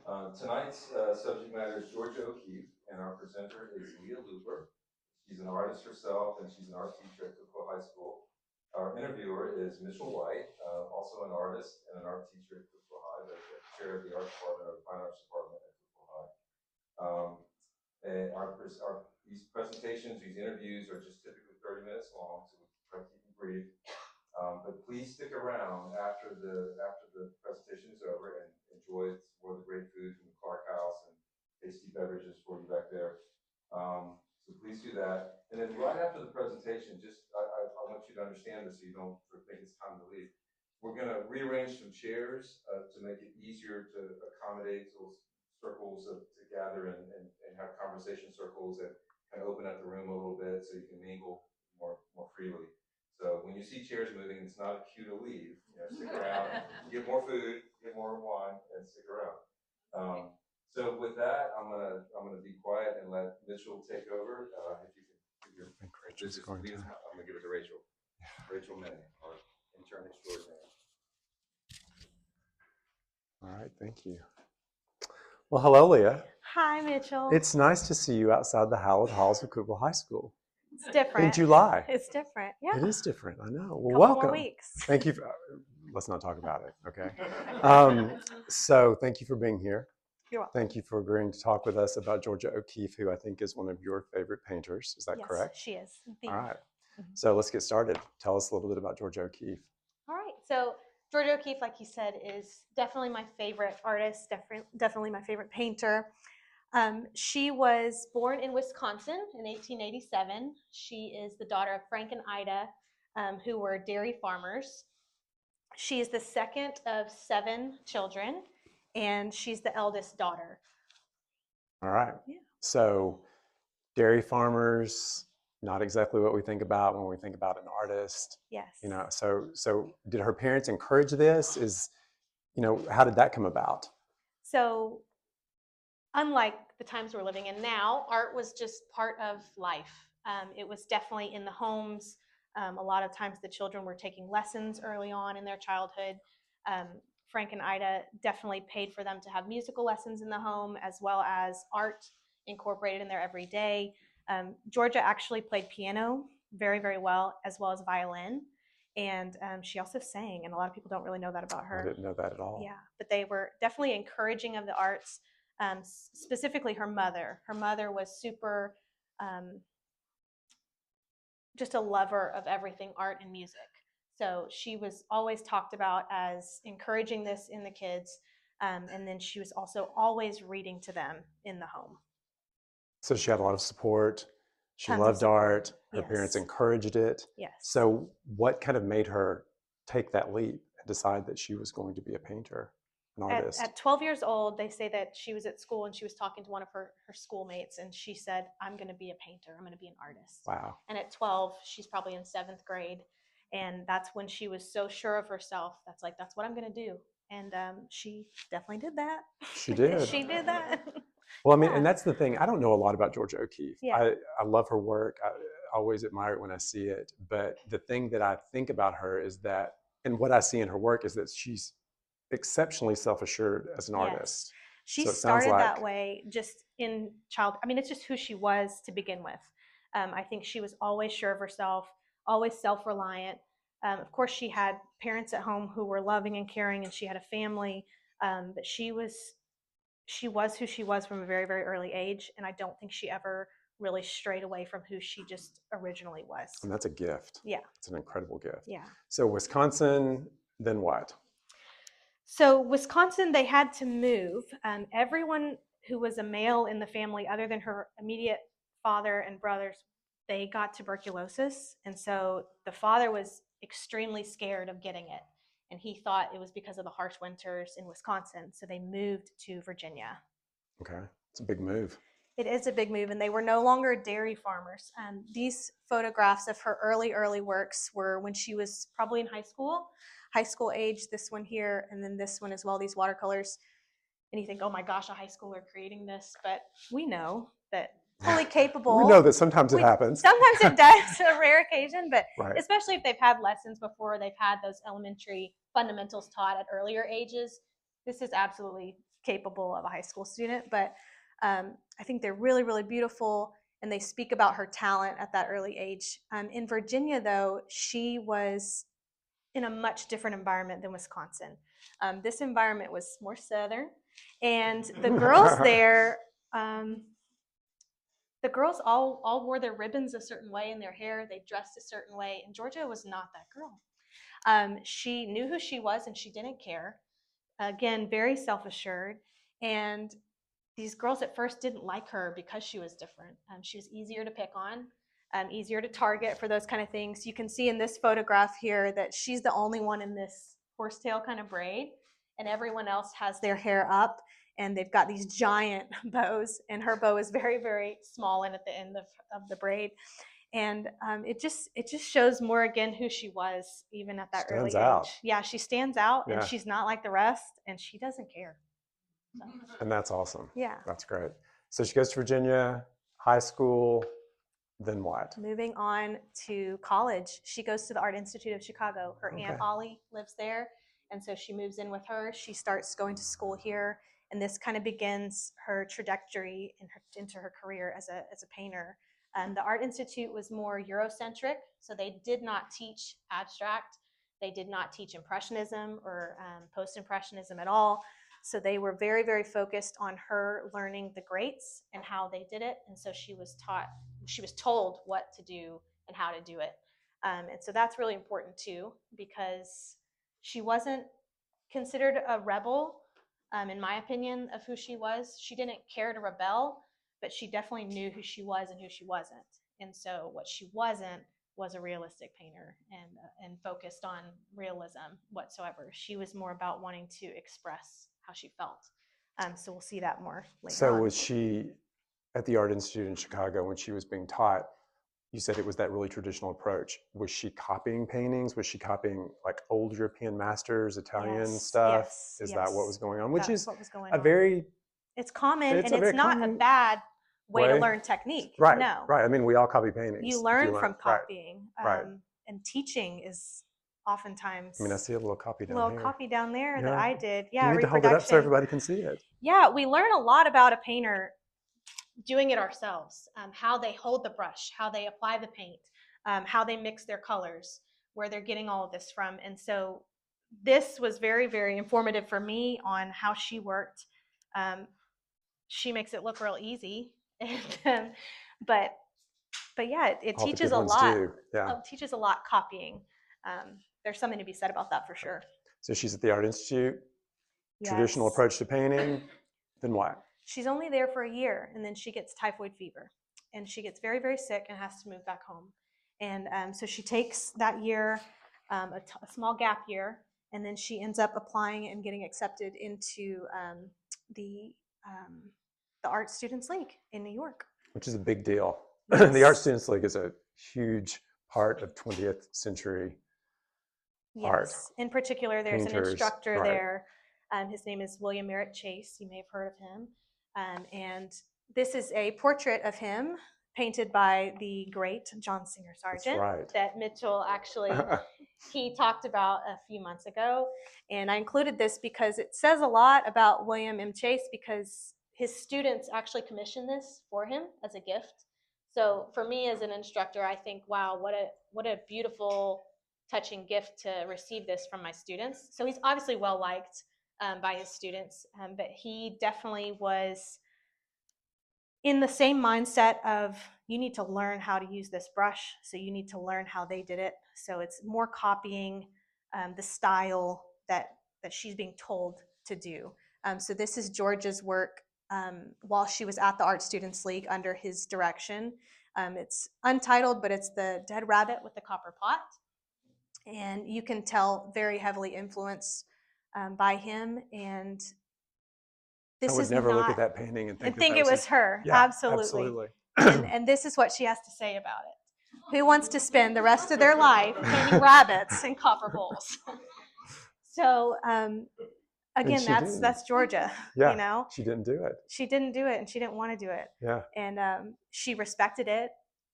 Tonight's subject matter is Georgia O'Keeffe, and our presenter is Leah Looper. She's an artist herself, and she's an art teacher at Cookville High School. Our interviewer is Mitchell White, also an artist and an art teacher at Cookville High, the chair of the art department, or the fine arts department at Cookville High. And these presentations, these interviews are just typically 30 minutes long, so we try to keep them brief. But please stick around after the presentation is over and enjoy more of the great food from the Clark House and tasty beverages for you back there. So please do that. And then right after the presentation, I want you to understand this so you don't think it's time to leave. We're going to rearrange some chairs to make it easier to accommodate those circles to gather and have conversation circles that kind of open up the room a little bit so you can mingle more freely. So when you see chairs moving, it's not a cue to leave. Stick around, get more food, get more wine, and stick around. So with that, I'm gonna be quiet and let Mitchell take over. If you can give your I'm gonna give it to Rachel. Rachel May, our intern extraordinaire. All right, thank you. Well, hello, Leah. Hi, Mitchell. It's nice to see you outside the hallowed halls of Cookville High School. It's different. In July. It's different. Yeah. It is different. I know. Well, Couple welcome. More weeks. Thank you. Let's not talk about it. Okay. So thank you for being here. You're welcome. Thank you for agreeing to talk with us about Georgia O'Keeffe, who I think is one of your favorite painters. Is that correct? Yes, she is. All right. So let's get started. Tell us a little bit about Georgia O'Keeffe. All right. So Georgia O'Keeffe, like you said, is definitely my favorite artist, definitely my favorite painter. She was born in Wisconsin in 1887. She is the daughter of Frank and Ida, who were dairy farmers. She is the second of 7 children, and she's the eldest daughter. All right. Yeah. So dairy farmers, not exactly what we think about when we think about an artist. Yes. So did her parents encourage this? How did that come about? So unlike the times we're living in now, art was just part of life. It was definitely in the homes. A lot of times the children were taking lessons early on in their childhood. Frank and Ida definitely paid for them to have musical lessons in the home, as well as art incorporated in their everyday. Georgia actually played piano very, very well, as well as violin. And she also sang, and a lot of people don't really know that about her. I didn't know that at all. Yeah, but they were definitely encouraging of the arts. Specifically her mother. Her mother was super, just a lover of everything art and music. So she was always talked about as encouraging this in the kids. And then she was also always reading to them in the home. So she had a lot of support. She Tons loved of art. Her Yes. parents encouraged it. Yes. So what kind of made her take that leap and decide that she was going to be a painter, an artist? At 12 years old, they say that she was at school and she was talking to one of her schoolmates, and she said, I'm going to be a painter. I'm going to be an artist. Wow. And at 12, she's probably in 7th grade. And that's when she was so sure of herself. That's what I'm going to do. And she definitely did that. She did. She did that. Well, I mean, and that's the thing. I don't know a lot about Georgia O'Keeffe. Yeah. I love her work. I always admire it when I see it. But the thing that I think about her is that, and what I see in her work is that she's exceptionally self-assured as an artist. She So it started sounds that like- way just in it's just who she was to begin with. I think she was always sure of herself, always self-reliant. Of course, she had parents at home who were loving and caring, and she had a family. But she was who she was from a very, very early age, and I don't think she ever really strayed away from who she just originally was. And that's a gift. Yeah. It's an incredible gift. Yeah. So Wisconsin, then what? So Wisconsin, they had to move. Everyone who was a male in the family, other than her immediate father and brothers, they got tuberculosis. And so the father was extremely scared of getting it. And he thought it was because of the harsh winters in Wisconsin. So they moved to Virginia. Okay. It's a big move. It is a big move, and they were no longer dairy farmers. These photographs of her early works were when she was probably in high school age, this one here, and then this one as well, these watercolors. And you think, oh my gosh, a high schooler creating this, but we know that fully capable. We know that sometimes it happens. Sometimes it does, a rare occasion, but Right. especially if they've had lessons before, they've had those elementary fundamentals taught at earlier ages. This is absolutely capable of a high school student. But I think they're really, really beautiful, and they speak about her talent at that early age. In Virginia, though, she was in a much different environment than Wisconsin. This environment was more southern, and the girls there, the girls all wore their ribbons a certain way in their hair. They dressed a certain way, and Georgia was not that girl. She knew who she was, and she didn't care. Again, very self-assured, and these girls at first didn't like her because she was different. She was easier to pick on, easier to target for those kind of things. You can see in this photograph here that she's the only one in this horsetail kind of braid, and everyone else has their hair up, and they've got these giant bows, and her bow is very, very small and at the end of the braid. And it just shows more, again, who she was even at that early age. Yeah, she stands out, and she's not like the rest, and she doesn't care. So. And that's awesome. Yeah. That's great. So she goes to Virginia, high school, then what? Moving on to college, she goes to the Art Institute of Chicago. Her Aunt Ollie lives there, and so she moves in with her. She starts going to school here, and this kind of begins her trajectory into her career as a painter. The Art Institute was more Eurocentric, so they did not teach abstract. They did not teach Impressionism or Post-Impressionism at all. So they were very, very focused on her learning the greats and how they did it. And so she was told what to do and how to do it. And so that's really important too, because she wasn't considered a rebel, in my opinion, of who she was. She didn't care to rebel, but she definitely knew who she was and who she wasn't. And so what she wasn't was a realistic painter and focused on realism whatsoever. She was more about wanting to express how she felt. So we'll see that more later So on. was she at the Art Institute in Chicago when she was being taught? You said it was that really traditional approach. Was she copying paintings? Was she copying like old European masters, Italian stuff? Is that what was going on? Which That's is what was going a on. very... It's common, It's and a it's very not a common bad way to way. learn technique. Right, No. right. I mean, we all copy paintings. You If learn from copying. Right. And teaching is oftentimes I mean, I see a little copy down little here. copy down there that Yeah. I did. Yeah, You need to hold it up so everybody can see it. Yeah, we learn a lot about a painter doing it ourselves. How they hold the brush, how they apply the paint, how they mix their colors, where they're getting all of this from. And so this was very, very informative for me on how she worked. She makes it look real easy, but yeah, it teaches a lot. Yeah. It teaches a lot copying. There's something to be said about that for sure. So she's at the Art Institute, traditional approach to painting, then what? She's only there for a year, and then she gets typhoid fever, and she gets very, very sick and has to move back home. And so she takes that year, a small gap year, and then she ends up applying and getting accepted into the Art Students League in New York. Which is a big deal. Yes. The Art Students League is a huge part of 20th century art. In particular, there's Painters, an instructor right. there. His name is William Merritt Chase. You may have heard of him. And this is a portrait of him painted by the great John Singer Sargent. That's right. That Mitchell actually, he talked about a few months ago. And I included this because it says a lot about William M. Chase, because his students actually commissioned this for him as a gift. So for me as an instructor, I think, wow, what a beautiful, touching gift to receive this from my students. So he's obviously well liked by his students, but he definitely was in the same mindset of, you need to learn how to use this brush, so you need to learn how they did it. So it's more copying the style that she's being told to do. So this is George's work while she was at the Art Students League under his direction. It's untitled, but it's the Dead Rabbit with the Copper Pot. And you can tell very heavily influenced by him. And this I would is never look not, at that painting and think it was her. Yeah, absolutely. And this is what she has to say about it. Who wants to spend the rest of their life painting rabbits in copper bowls? So again, that's Georgia. Yeah, you know, she didn't do it. She didn't do it, and she didn't want to do it. Yeah. And she respected it.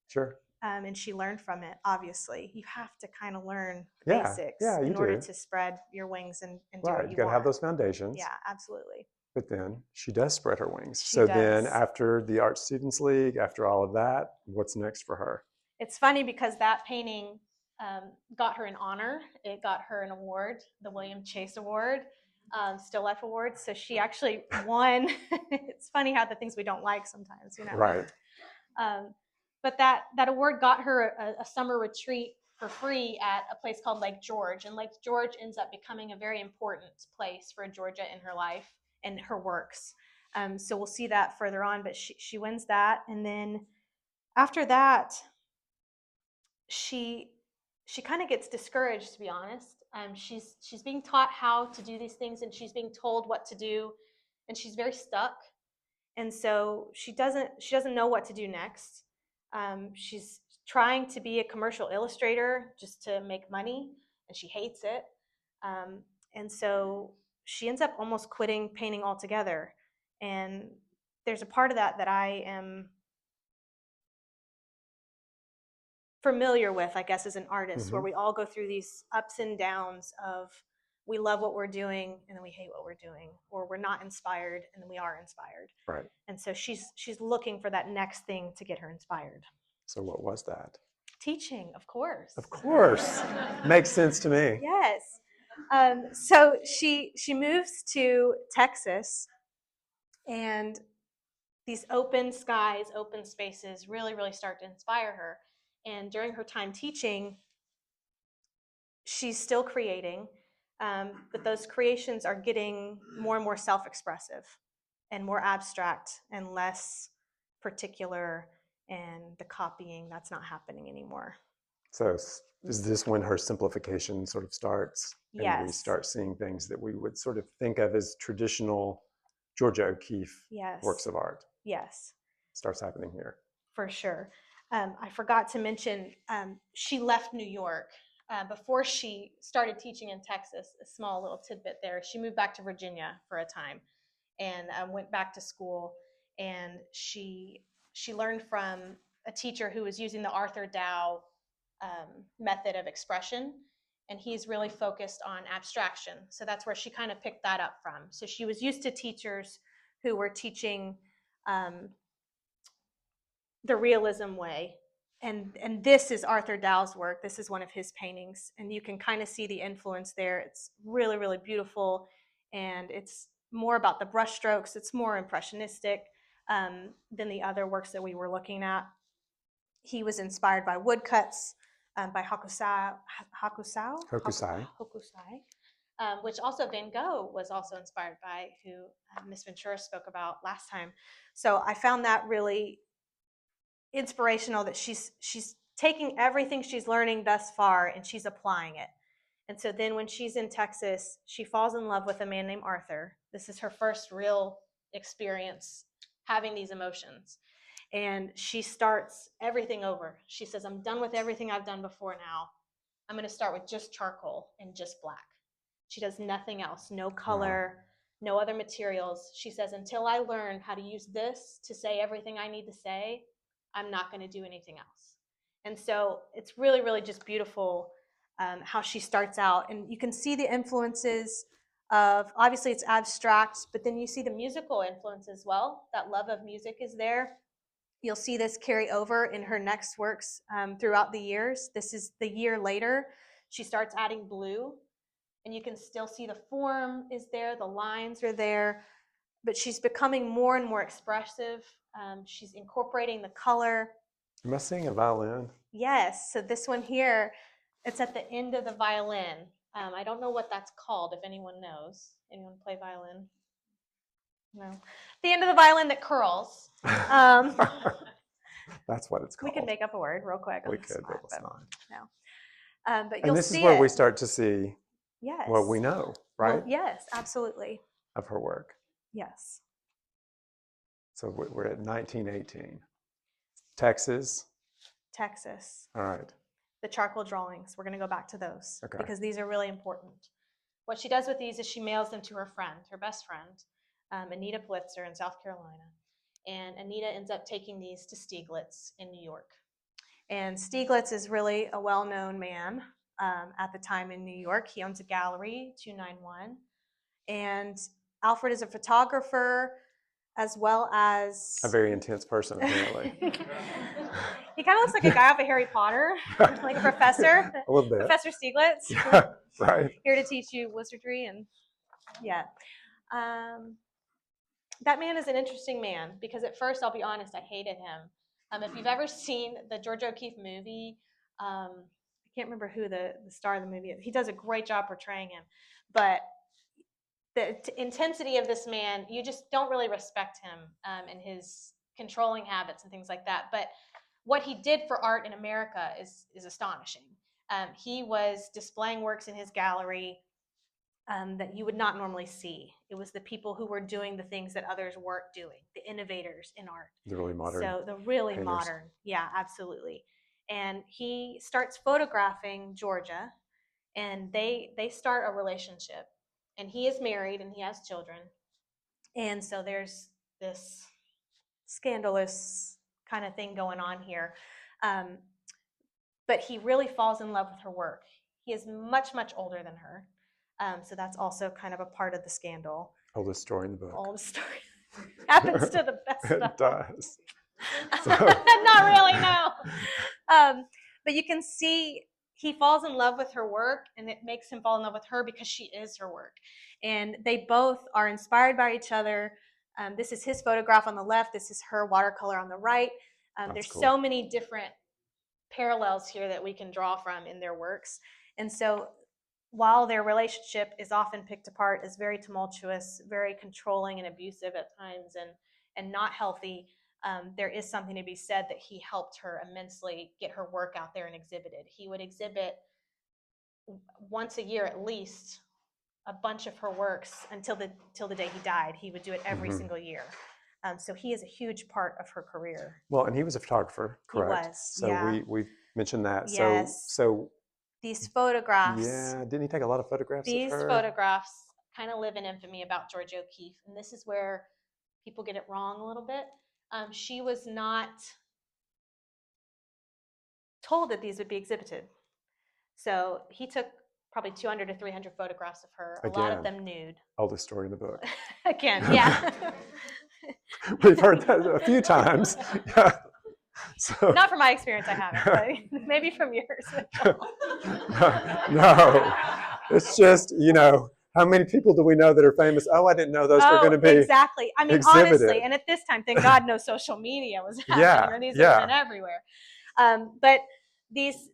Sure. And she learned from it. Obviously, you have to kind of learn the basics in order to spread your wings and do what you got to want. have those foundations. Yeah, absolutely. But then she does spread her wings. She So then does. after the Art Students League, after all of that, what's next for her? It's funny because that painting got her an honor. It got her an award, the William Chase Award, Still Life Award. So she actually won. It's funny how the things we don't like sometimes, you know. Right. But that award got her a summer retreat for free at a place called Lake George. And Lake George ends up becoming a very important place for Georgia in her life and her works. So we'll see that further on. But she wins that. And then after that, she kind of gets discouraged, to be honest. She's being taught how to do these things, and she's being told what to do, and she's very stuck. And so she doesn't know what to do next. She's trying to be a commercial illustrator just to make money, and she hates it. And so she ends up almost quitting painting altogether. And there's a part of that I am familiar with, I guess, as an artist, where we all go through these ups and downs of we love what we're doing and then we hate what we're doing, or we're not inspired and then we are inspired. Right. And so she's looking for that next thing to get her inspired. So what was that? Teaching, of course. Of course. Makes sense to me. Yes. So she moves to Texas, and these open skies, open spaces really, really start to inspire her. And during her time teaching, she's still creating, but those creations are getting more and more self-expressive and more abstract and less particular, and the copying, that's not happening anymore. So is this when her simplification sort of starts? Yes. And we start seeing things that we would sort of think of as traditional Georgia O'Keeffe works of art. Yes. Starts happening here. For sure. I forgot to mention, she left New York. Before she started teaching in Texas, a small little tidbit there, she moved back to Virginia for a time and went back to school. And she learned from a teacher who was using the Arthur Dow method of expression. And he's really focused on abstraction. So that's where she kind of picked that up from. So she was used to teachers who were teaching the realism way. And this is Arthur Dow's work. This is one of his paintings. And you can kind of see the influence there. It's really, really beautiful. And it's more about the brush strokes. It's more impressionistic than the other works that we were looking at. He was inspired by woodcuts by Hokusai, which also Van Gogh was also inspired by, who Miss Ventura spoke about last time. So I found that really inspirational, that she's taking everything she's learning thus far and she's applying it. And so then when she's in Texas, she falls in love with a man named Arthur. This is her first real experience having these emotions. And she starts everything over. She says, I'm done with everything I've done before now. I'm going to start with just charcoal and just black. She does nothing else, no color, no other materials. She says, until I learn how to use this to say everything I need to say, I'm not going to do anything else. And so it's really, really just beautiful how she starts out. And you can see the influences of, obviously it's abstract, but then you see the musical influence as well. That love of music is there. You'll see this carry over in her next works throughout the years. This is the year later. She starts adding blue, and you can still see the form is there, the lines are there, but she's becoming more and more expressive. She's incorporating the color. Am I seeing a violin? Yes. So this one here, it's at the end of the violin. I don't know what that's called, if anyone knows. Anyone play violin? No. The end of the violin that curls. That's what it's called. We could make up a word real quick. We could, but let's not. No. But you'll And this see is where it. we start to see Yes. what we know, right? Well, yes, absolutely. Of her work. Yes. So we're at 1918. Texas. All right. The charcoal drawings. We're going to go back to those Okay. because these are really important. What she does with these is she mails them to her friend, her best friend, Anita Blitzer in South Carolina. And Anita ends up taking these to Stieglitz in New York. And Stieglitz is really a well-known man at the time in New York. He owns a gallery, 291. And Alfred is a photographer as well as A very intense person, apparently. he kind of looks like a guy off of Harry Potter, like a professor. A little bit. Professor Stieglitz. Yeah, right. Here to teach you wizardry and yeah. That man is an interesting man because at first, I'll be honest, I hated him. If you've ever seen the George O'Keeffe movie, I can't remember who the star of the movie is. He does a great job portraying him, but the intensity of this man, you just don't really respect him and his controlling habits and things like that. But what he did for art in America is astonishing. He was displaying works in his gallery that you would not normally see. It was the people who were doing the things that others weren't doing, the innovators in art. The really modern. So the really painters. modern, yeah, absolutely. And he starts photographing Georgia, and they start a relationship. And he is married and he has children. And so there's this scandalous kind of thing going on here. But he really falls in love with her work. He is much, much older than her. So that's also kind of a part of the scandal. Oldest story in the book. Oldest story. Happens to the best of them. It does. Not really, no. But you can see he falls in love with her work, and it makes him fall in love with her because she is her work. And they both are inspired by each other. This is his photograph on the left. This is her watercolor on the right. There's cool. so many different parallels here that we can draw from in their works. And so while their relationship is often picked apart as very tumultuous, very controlling and abusive at times, and not healthy, there is something to be said that he helped her immensely get her work out there and exhibited. He would exhibit once a year at least a bunch of her works until the day he died. He would do it every single year. So he is a huge part of her career. Well, and he was a photographer, correct? He was, so yeah. we mentioned that. Yes. So these photographs. yeah, didn't he take a lot of photographs These of her? photographs kind of live in infamy about George O'Keeffe, and this is where people get it wrong a little bit. She was not told that these would be exhibited. So he took probably 200 to 300 photographs of her, a lot of them nude. Oldest story in the book. Again, yeah. We've heard that a few times. Yeah. So, Not from my experience, I haven't, but maybe from yours. No, it's just, how many people do we know that are famous? Oh, I didn't know those were going to be exactly. I mean, exhibited. honestly, and at this time, thank God no social media was happening. Yeah, These yeah. have been everywhere. But these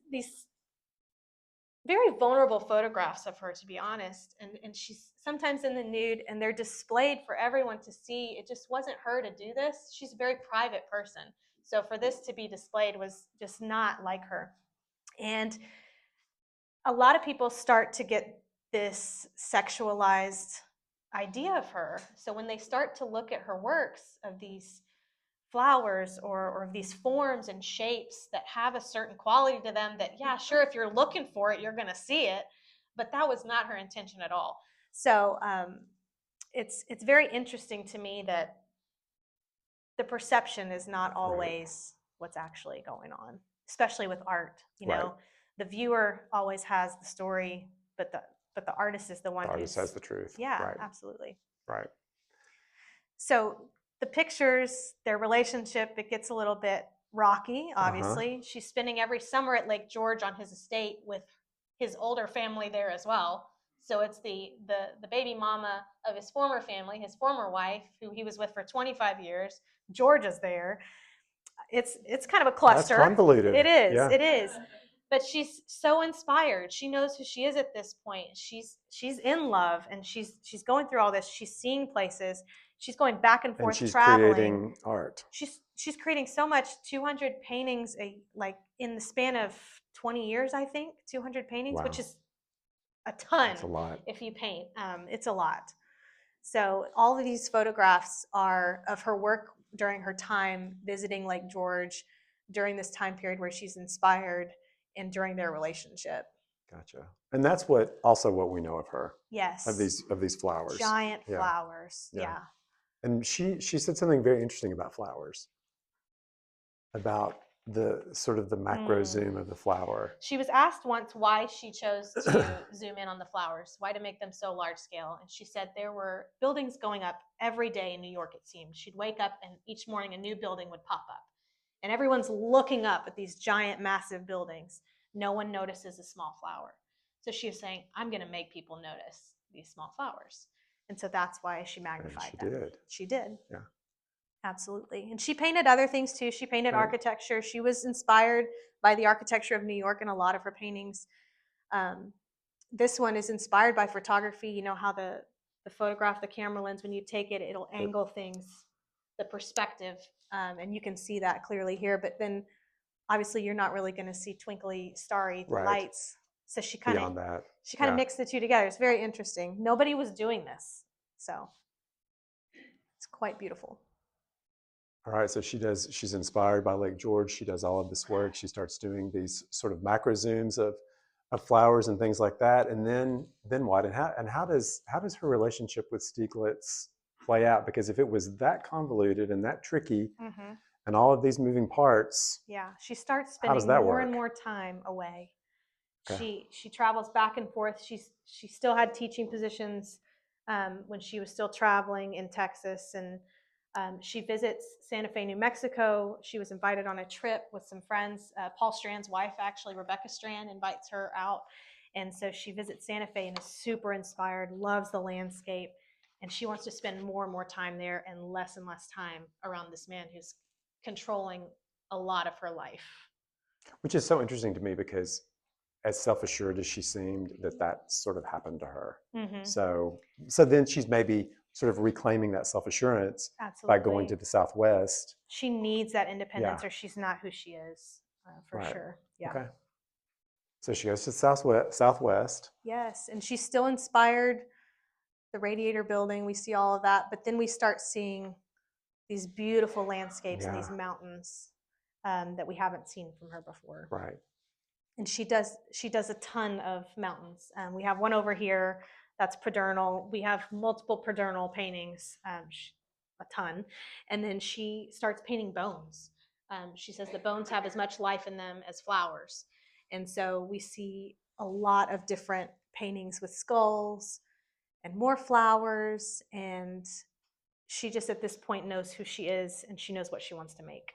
very vulnerable photographs of her, to be honest, and she's sometimes in the nude, and they're displayed for everyone to see. It just wasn't her to do this. She's a very private person. So for this to be displayed was just not like her. And a lot of people start to get this sexualized idea of her. So when they start to look at her works of these flowers or these forms and shapes that have a certain quality to them that, yeah, sure, if you're looking for it, you're going to see it. But that was not her intention at all. So it's very interesting to me that the perception is not always what's actually going on, especially with art. The viewer always has the story, but the artist is the one who has the truth. Yeah, right. Absolutely. Right. So the pictures, their relationship, it gets a little bit rocky, obviously. She's spending every summer at Lake George on his estate with his older family there as well. So it's the baby mama of his former family, his former wife, who he was with for 25 years. Georgia's there. It's kind of a cluster. That's convoluted. It is. Yeah. It is. But she's so inspired. She knows who she is at this point. She's in love, and she's going through all this. She's seeing places. She's going back and forth, and she's traveling. Creating art. She's creating so much. 200 paintings, in the span of 20 years, I think. 200 paintings, wow. which is a ton. That's a lot. If you paint, it's a lot. So all of these photographs are of her work during her time visiting Lake George, during this time period where she's inspired, and during their relationship. Gotcha. And that's what we know of her. Yes. Of these flowers. Giant flowers. Yeah. And she said something very interesting about flowers. About the sort of the macro zoom of the flower. She was asked once why she chose to zoom in on the flowers, why to make them so large scale. And she said there were buildings going up every day in New York, it seemed. She'd wake up and each morning a new building would pop up. And everyone's looking up at these giant, massive buildings. No one notices a small flower. So she was saying, I'm going to make people notice these small flowers. And so that's why she magnified them. Did. She did. Yeah. Absolutely. And she painted other things too. She painted architecture. She was inspired by the architecture of New York in a lot of her paintings. This one is inspired by photography. You know how the photograph, the camera lens, when you take it, it'll angle things, the perspective. And you can see that clearly here. But then obviously you're not really going to see twinkly, starry lights. So she kind of mixed the two together. It's very interesting. Nobody was doing this. So it's quite beautiful. All right, so she's inspired by Lake George. She does all of this work. She starts doing these sort of macro zooms of flowers and things like that. And then what? And how does her relationship with Stieglitz play out? Because if it was that convoluted and that tricky and all of these moving parts, she starts spending more and more time away. Okay. She travels back and forth. She still had teaching positions when she was still traveling in Texas, and she visits Santa Fe, New Mexico. She was invited on a trip with some friends. Paul Strand's wife, actually, Rebecca Strand, invites her out. And so she visits Santa Fe and is super inspired, loves the landscape. And she wants to spend more and more time there and less time around this man who's controlling a lot of her life. Which is so interesting to me because as self-assured as she seemed, that sort of happened to her. So then she's maybe sort of reclaiming that self-assurance by going to the Southwest. She needs that independence or she's not who she is, for sure. Yeah. Okay. So she goes to the Southwest. Yes, and she's still inspired. The Radiator Building, we see all of that, but then we start seeing these beautiful landscapes and these mountains that we haven't seen from her before. Right. And she does a ton of mountains. We have one over here. That's Prodernal. We have multiple Prodernal paintings, a ton. And then she starts painting bones. She says the bones have as much life in them as flowers. And so we see a lot of different paintings with skulls and more flowers. And she just at this point knows who she is and she knows what she wants to make.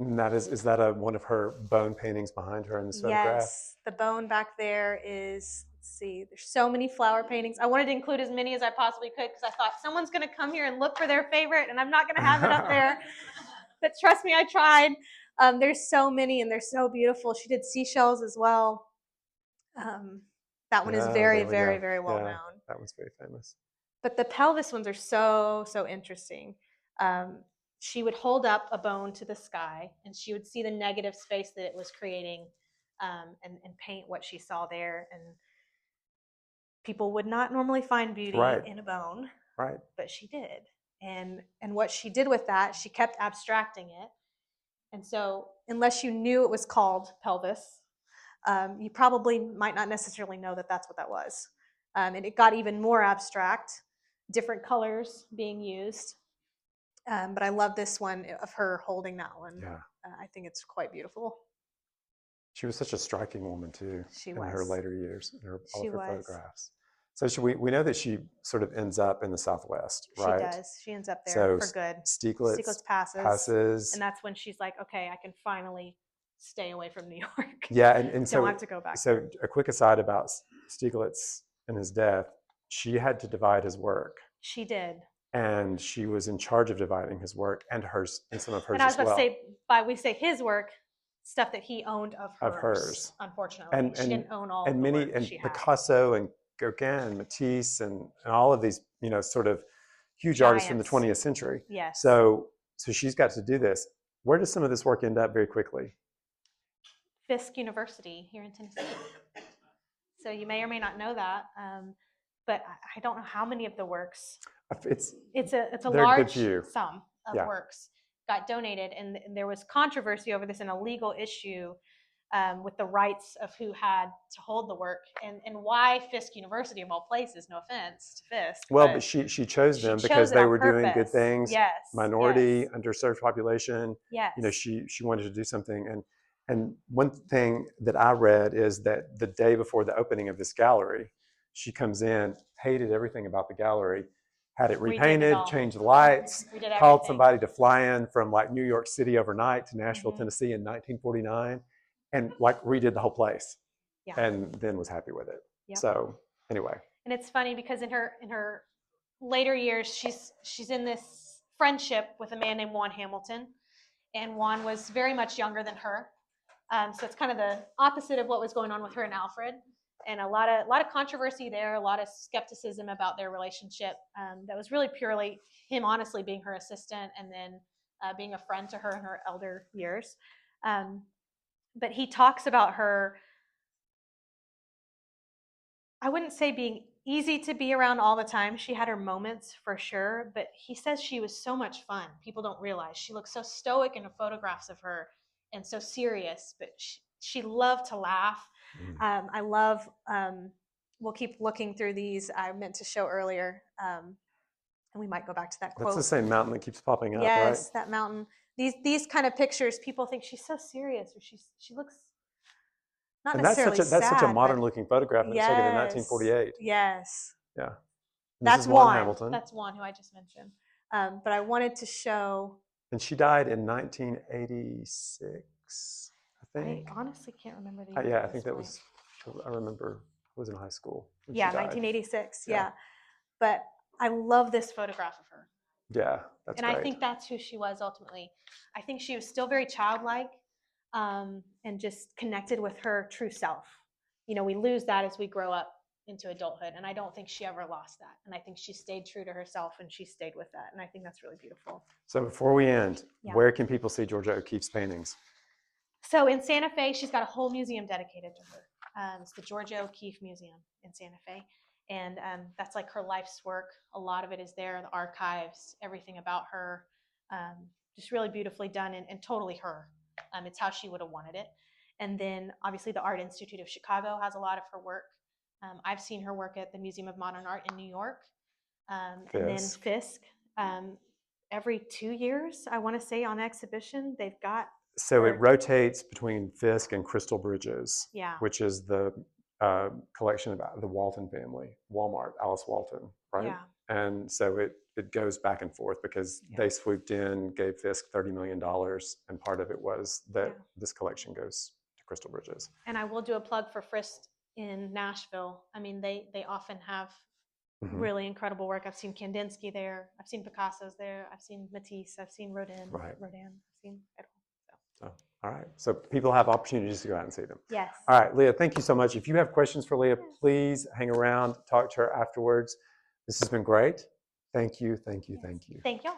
And is that one of her bone paintings behind her in this photograph? Yes, the bone back there is, let's see, there's so many flower paintings. I wanted to include as many as I possibly could because I thought someone's going to come here and look for their favorite and I'm not going to have it up there. But trust me, I tried. There's so many and they're so beautiful. She did seashells as well. That one is very, very, very well known. That one's very famous. But the pelvis ones are so interesting. She would hold up a bone to the sky and she would see the negative space that it was creating and paint what she saw there. And people would not normally find beauty in a bone, but she did. And what she did with that, she kept abstracting it. And so unless you knew it was called pelvis, you probably might not necessarily know that that's what that was. And it got even more abstract, different colors being used. But I love this one of her holding that one. Yeah. I think it's quite beautiful. She was such a striking woman too. She in was. her later years, in all of her was. photographs. So we know that she sort of ends up in the Southwest, right? She does. She ends up there for good. Stieglitz passes. And that's when she's like, okay, I can finally stay away from New York. Yeah, and so don't have to go back. So a quick aside about Stieglitz and his death, she had to divide his work. She did. And she was in charge of dividing his work and hers and some of hers. And I was about to say, we say his work, stuff that he owned of hers. Unfortunately, and she didn't own all. And of the many, work and she had. Picasso and Gauguin and Matisse and all of these, sort of huge artists from the 20th century. Yes. So she's got to do this. Where does some of this work end up very quickly? Fisk University here in Tennessee. So you may or may not know that, but I don't know how many of the works. It's a large sum of works got donated, and there was controversy over this in a legal issue with the rights of who had to hold the work, and why Fisk University of all places. No offense to Fisk. Well, but she chose them because they were doing good things. Yes. Minority, underserved population. Yes. She wanted to do something. And one thing that I read is that the day before the opening of this gallery, she comes in, hated everything about the gallery, had it repainted, changed the lights, called somebody to fly in from like New York City overnight to Nashville, Tennessee in 1949, and like redid the whole place. Yeah. And then was happy with it. Yep. So anyway. And it's funny because in her later years, she's in this friendship with a man named Juan Hamilton, and Juan was very much younger than her. So it's kind of the opposite of what was going on with her and Alfred, and a lot of controversy there, a lot of skepticism about their relationship. That was really purely him honestly being her assistant, and then being a friend to her in her elder years. But he talks about her, I wouldn't say being easy to be around all the time. She had her moments for sure, but he says she was so much fun. People don't realize she looks so stoic in the photographs of her and so serious, but she loved to laugh. I love, we'll keep looking through these. I meant to show earlier, and we might go back to that quote. That's the same mountain that keeps popping up, yes, right? Yes, that mountain. These kind of pictures, people think she's so serious, or she looks not necessarily sad. That's such a modern looking photograph, and it's taken in 1948. Yes. Yeah. That's Juan Hamilton. That's Juan, who I just mentioned. But I wanted to show. And she died in 1986, I think. I honestly can't remember the year. Yeah, I think that was, I remember I was in high school. Yeah, 1986. Yeah. But I love this photograph of her. Yeah, that's great. And I think that's who she was ultimately. I think she was still very childlike, and just connected with her true self. You know, we lose that as we grow up into adulthood, and I don't think she ever lost that. And I think she stayed true to herself, and she stayed with that. And I think that's really beautiful. So before we end, where can people see Georgia O'Keeffe's paintings? So in Santa Fe, she's got a whole museum dedicated to her. It's the Georgia O'Keeffe Museum in Santa Fe. And that's like her life's work. A lot of it is there, the archives, everything about her, just really beautifully done, and totally her. It's how she would have wanted it. And then obviously the Art Institute of Chicago has a lot of her work. I've seen her work at the Museum of Modern Art in New York. And then Fisk. Every 2 years, I want to say, on exhibition, they've got. So it rotates between Fisk and Crystal Bridges, which is the collection about the Walton family, Walmart, Alice Walton, right? Yeah. And so it goes back and forth because they swooped in, gave Fisk $30 million, and part of it was that this collection goes to Crystal Bridges. And I will do a plug for Fisk in Nashville. I mean, they often have really incredible work. I've seen Kandinsky there. I've seen Picasso's there. I've seen Matisse. I've seen Rodin. I've seen it all. All right. So people have opportunities to go out and see them. Yes. All right, Leah, thank you so much. If you have questions for Leah, please hang around, talk to her afterwards. This has been great. Thank you, thank you, thank you. Thank you.